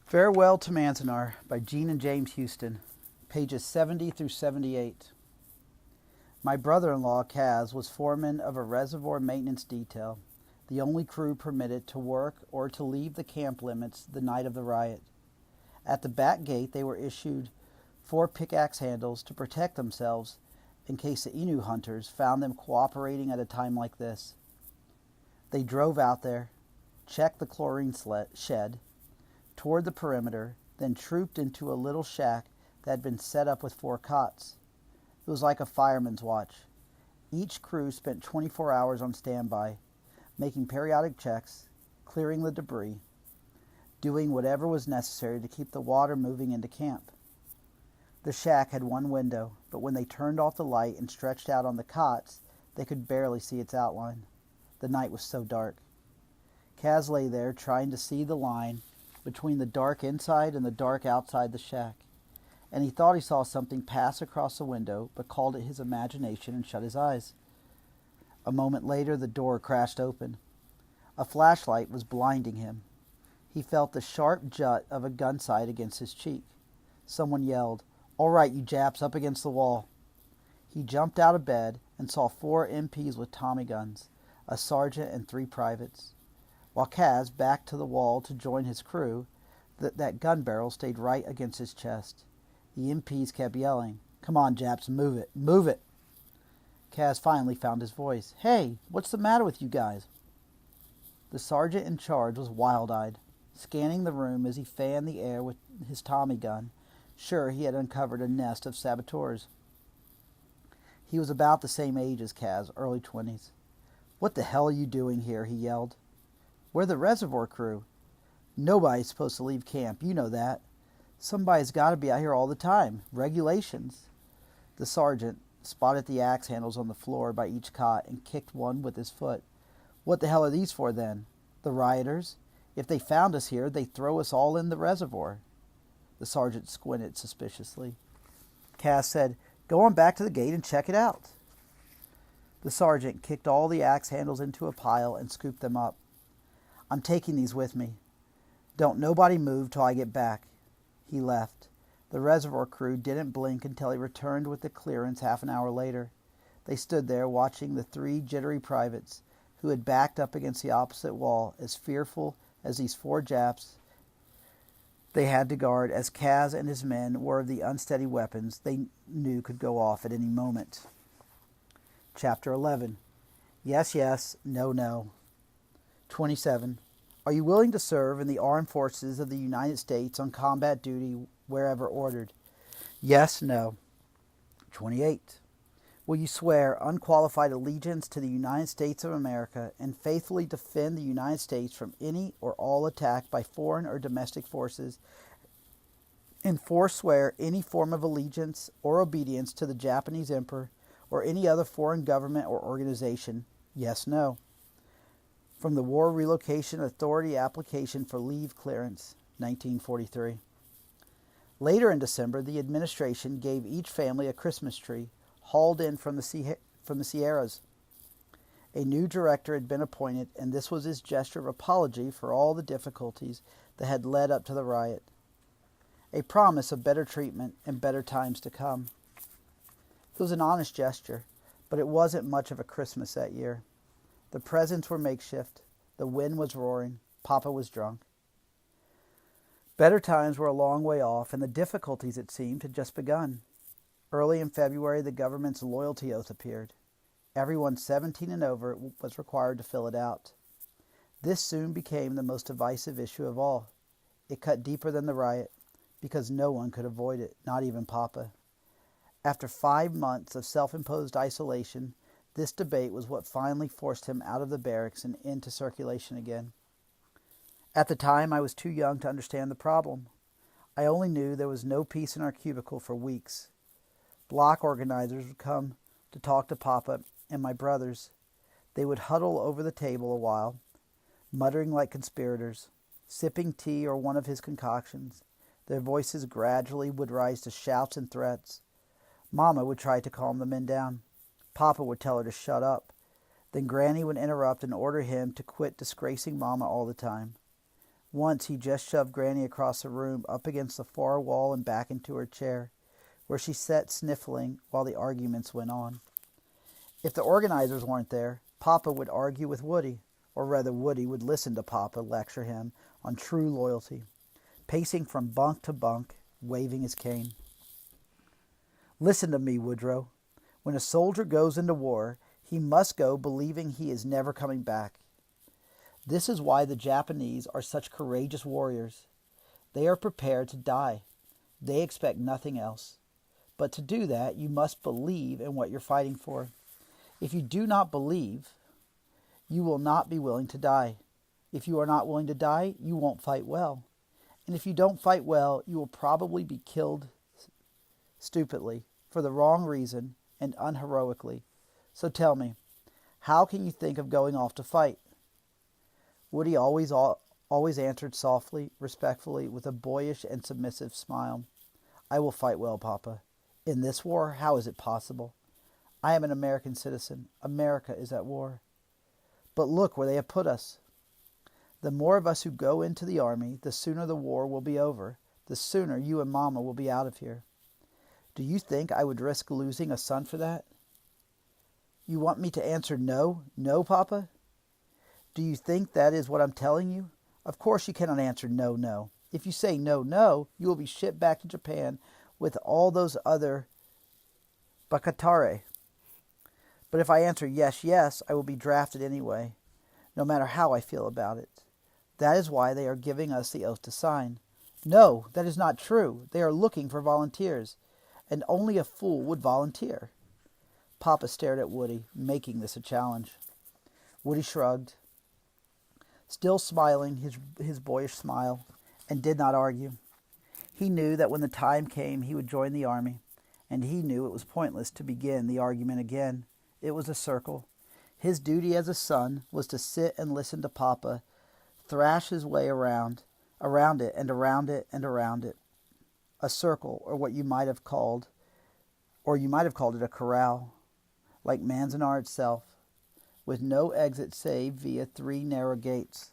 Farewell to Manzanar by Gene and James Houston, pages 70 through 78. My brother-in-law, Kaz, was foreman of a reservoir maintenance detail, the only crew permitted to work or to leave the camp limits the night of the riot. At the back gate, they were issued 4 pickaxe handles to protect themselves in case the Innu hunters found them cooperating at a time like this. They drove out there, checked the chlorine shed, toward the perimeter, then trooped into a little shack that had been set up with 4 cots. It was like a fireman's watch. Each crew spent 24 hours on standby, making periodic checks, clearing the debris, doing whatever was necessary to keep the water moving into camp. The shack had 1 window, but when they turned off the light and stretched out on the cots, they could barely see its outline. The night was so dark. Kaz lay there trying to see the line between the dark inside and the dark outside the shack, and he thought he saw something pass across the window, but called it his imagination and shut his eyes. A moment later, the door crashed open. A flashlight was blinding him. He felt the sharp jut of a gun sight against his cheek. Someone yelled, "All right, you Japs, up against the wall." He jumped out of bed and saw 4 MPs with Tommy guns, a sergeant and 3 privates. While Kaz backed to the wall to join his crew, that gun barrel stayed right against his chest. The MPs kept yelling, "Come on, Japs, move it, move it." Kaz finally found his voice. "Hey, what's the matter with you guys?" The sergeant in charge was wild-eyed, scanning the room as he fanned the air with his Tommy gun, sure he had uncovered a nest of saboteurs. He was about the same age as Kaz, early 20s. "What the hell are you doing here?" he yelled. "We're the reservoir crew. Nobody's supposed to leave camp, you know that. Somebody's got to be out here all the time. Regulations." The sergeant spotted the axe handles on the floor by each cot and kicked one with his foot. "What the hell are these for, then? The rioters? If they found us here, they'd throw us all in the reservoir." The sergeant squinted suspiciously. Cass said, "Go on back to the gate and check it out." The sergeant kicked all the axe handles into a pile and scooped them up. "I'm taking these with me. Don't nobody move till I get back." He left. The reservoir crew didn't blink until he returned with the clearance half an hour later. They stood there watching the 3 jittery privates, who had backed up against the opposite wall, as fearful as these 4 Japs they had to guard as Kaz and his men were of the unsteady weapons they knew could go off at any moment. Chapter 11. Yes, yes, no, no. 27. Are you willing to serve in the armed forces of the United States on combat duty wherever ordered? Yes, no. 28. Will you swear unqualified allegiance to the United States of America and faithfully defend the United States from any or all attack by foreign or domestic forces, and forswear any form of allegiance or obedience to the Japanese Emperor or any other foreign government or organization? Yes, no. From the War Relocation Authority Application for Leave Clearance, 1943. Later in December, the administration gave each family a Christmas tree, hauled in from the Sierras. A new director had been appointed, and this was his gesture of apology for all the difficulties that had led up to the riot. A promise of better treatment and better times to come. It was an honest gesture, but it wasn't much of a Christmas that year. The presents were makeshift, the wind was roaring, Papa was drunk. Better times were a long way off, and the difficulties, it seemed, had just begun. Early in February, the government's loyalty oath appeared. Everyone 17 and over was required to fill it out. This soon became the most divisive issue of all. It cut deeper than the riot, because no one could avoid it, not even Papa. After 5 months of self-imposed isolation, this debate was what finally forced him out of the barracks and into circulation again. At the time, I was too young to understand the problem. I only knew there was no peace in our cubicle for weeks. Block organizers would come to talk to Papa and my brothers. They would huddle over the table a while, muttering like conspirators, sipping tea or one of his concoctions. Their voices gradually would rise to shouts and threats. Mama would try to calm the men down. Papa would tell her to shut up. Then Granny would interrupt and order him to quit disgracing Mama all the time. Once he just shoved Granny across the room, up against the far wall and back into her chair, where she sat sniffling while the arguments went on. If the organizers weren't there, Papa would argue with Woody, or rather Woody would listen to Papa lecture him on true loyalty, pacing from bunk to bunk, waving his cane. Listen to me, Woodrow. When a soldier goes into war, he must go believing he is never coming back. This is why the Japanese are such courageous warriors. They are prepared to die. They expect nothing else. But to do that, you must believe in what you're fighting for. If you do not believe, you will not be willing to die. If you are not willing to die, you won't fight well. And if you don't fight well, you will probably be killed stupidly, for the wrong reason, and unheroically. So tell me, how can you think of going off to fight? Woody always answered softly, respectfully, with a boyish and submissive smile. I will fight well, Papa. In this war, how is it possible? I am an American citizen. America is at war. But look where they have put us. The more of us who go into the army, the sooner the war will be over, the sooner you and Mama will be out of here. Do you think I would risk losing a son for that? You want me to answer no? No, Papa? Do you think that is what I'm telling you? Of course you cannot answer no, no. If you say no, no, you will be shipped back to Japan with all those other bakatare. But if I answer yes, yes, I will be drafted anyway, no matter how I feel about it. That is why they are giving us the oath to sign. No, that is not true. They are looking for volunteers, and only a fool would volunteer. Papa stared at Woody, making this a challenge. Woody shrugged, still smiling his boyish smile, and did not argue. He knew that when the time came he would join the army, and he knew it was pointless to begin the argument again. It was a circle. His duty as a son was to sit and listen to Papa thrash his way around it and around it and around it. A circle, or what you might have called it a corral, like Manzanar itself, with no exit save via 3 narrow gates.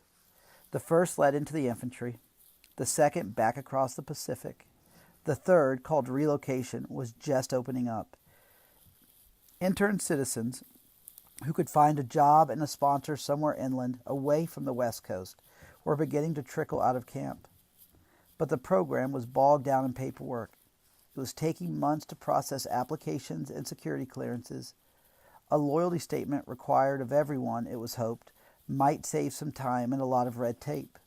The first led into the infantry, the second back across the Pacific. The third, called relocation, was just opening up. Intern citizens who could find a job and a sponsor somewhere inland, away from the West Coast, were beginning to trickle out of camp. But the program was bogged down in paperwork. It was taking months to process applications and security clearances. A loyalty statement required of everyone, it was hoped, might save some time and a lot of red tape.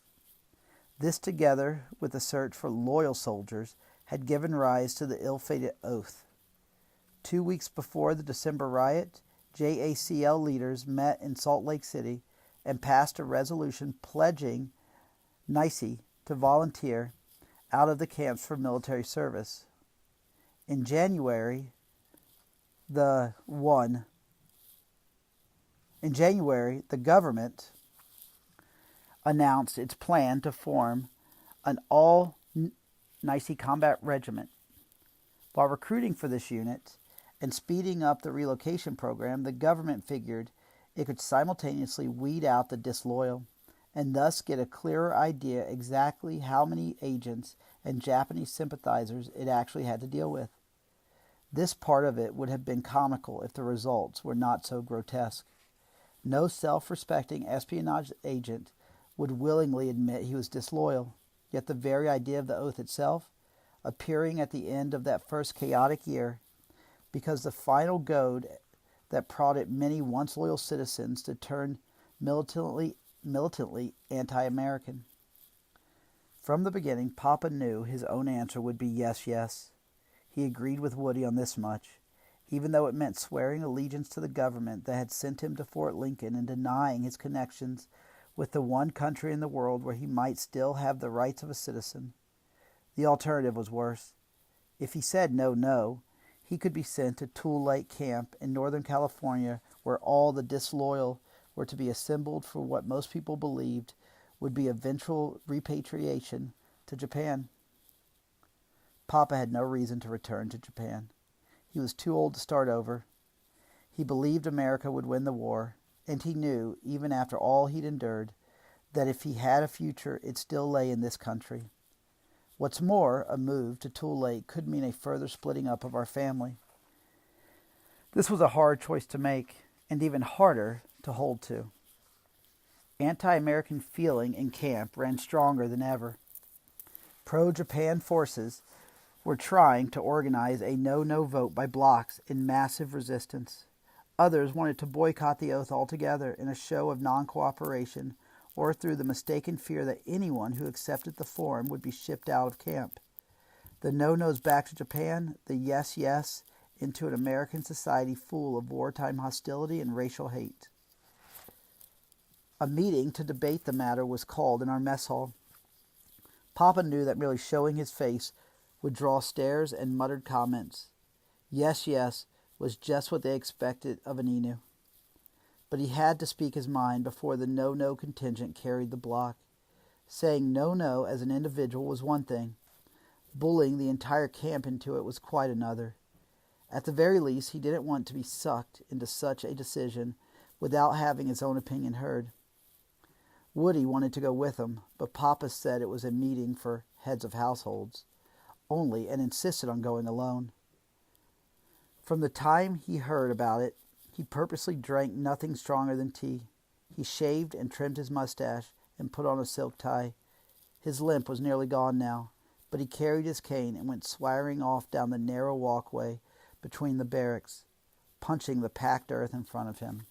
This, together with the search for loyal soldiers, had given rise to the ill-fated oath. 2 weeks before the December riot, JACL leaders met in Salt Lake City and passed a resolution pledging NICE to volunteer out of the camps for military service. In January, the government announced its plan to form an all-NICE combat regiment. While recruiting for this unit and speeding up the relocation program, the government figured it could simultaneously weed out the disloyal and thus get a clearer idea exactly how many agents and Japanese sympathizers it actually had to deal with. This part of it would have been comical if the results were not so grotesque. No self-respecting espionage agent would willingly admit he was disloyal, yet the very idea of the oath itself, appearing at the end of that first chaotic year, because the final goad that prodded many once loyal citizens to turn militantly anti-American. From the beginning, Papa knew his own answer would be yes, yes. He agreed with Woody on this much, even though it meant swearing allegiance to the government that had sent him to Fort Lincoln and denying his connections with the one country in the world where he might still have the rights of a citizen. The alternative was worse. If he said no, no, he could be sent to Tule Lake Camp in Northern California, where all the disloyal were to be assembled for what most people believed would be eventual repatriation to Japan. Papa had no reason to return to Japan. He was too old to start over. He believed America would win the war, and he knew, even after all he'd endured, that if he had a future, it still lay in this country. What's more, a move to Tule Lake could mean a further splitting up of our family. This was a hard choice to make, and even harder to hold to. Anti-American feeling in camp ran stronger than ever. Pro-Japan forces were trying to organize a no-no vote by blocks in massive resistance. Others wanted to boycott the oath altogether in a show of non-cooperation, or through the mistaken fear that anyone who accepted the form would be shipped out of camp. The no-nos back to Japan, the yes into an American society full of wartime hostility and racial hate. A meeting to debate the matter was called in our mess hall. Papa knew that merely showing his face would draw stares and muttered comments. Yes was just what they expected of an Inu. But he had to speak his mind before the no-no contingent carried the block. Saying no as an individual was one thing. Bullying the entire camp into it was quite another. At the very least, he didn't want to be sucked into such a decision without having his own opinion heard. Woody wanted to go with him, but Papa said it was a meeting for heads of households only and insisted on going alone. From the time he heard about it, he purposely drank nothing stronger than tea. He shaved and trimmed his mustache and put on a silk tie. His limp was nearly gone now, but he carried his cane and went swaggering off down the narrow walkway between the barracks, punching the packed earth in front of him.